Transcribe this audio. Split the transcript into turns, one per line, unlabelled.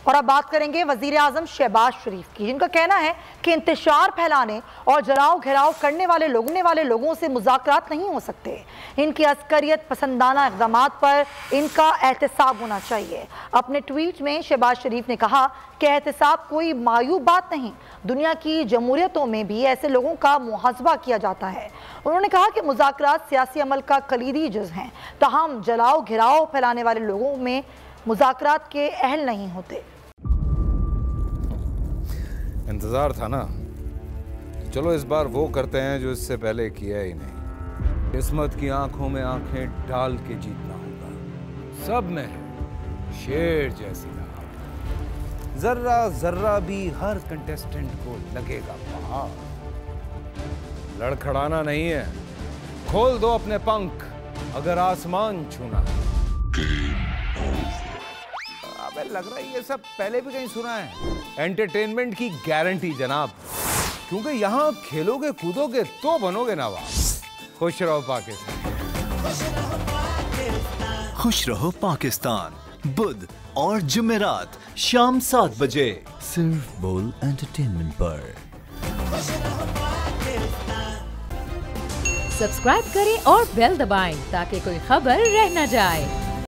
और अब बात करेंगे वजीर आजम शहबाज शरीफ की, जिनका कहना है कि इंतशार फैलाने और जलाओ घेराव करने वाले लोगों से मुज़ाकरात नहीं हो सकते। इनकी अस्करियत पसंदाना इक़दाम पर इनका एहतसाब होना चाहिए। अपने ट्वीट में शहबाज शरीफ ने कहा कि एहतसाब कोई मायूब बात नहीं, दुनिया की जमहूरियतों में भी ऐसे लोगों का मुहासबा किया जाता है। उन्होंने कहा कि मुज़ाकरात सियासी अमल का कलीदी जुज़ हैं, ताहम जलाओ घेराव फैलाने वाले लोगों में मुज़ाकरात के अहल नहीं होते।
इंतजार था ना, चलो इस बार वो करते हैं जो इससे पहले किया ही नहीं। किस्मत की आंखों में आंखें डाल के जीतना होगा। सब में है शेर जैसी राह, जर्रा जर्रा भी हर कंटेस्टेंट को लगेगा पहाड़। लड़खड़ाना नहीं है, खोल दो अपने पंख अगर आसमान छूना है। अबे लग रहा है ये सब पहले भी कहीं सुना है। एंटरटेनमेंट की गारंटी जनाब, क्योंकि यहाँ खेलोगे कूदोगे तो बनोगे नवाब। खुश रहो पाकिस्तान।
खुश रहो पाकिस्तान, बुध और जुमेरात शाम 7 बजे सिर्फ बोल एंटरटेनमेंट पर।
सब्सक्राइब करें और बेल दबाएं ताकि कोई खबर रह न जाए।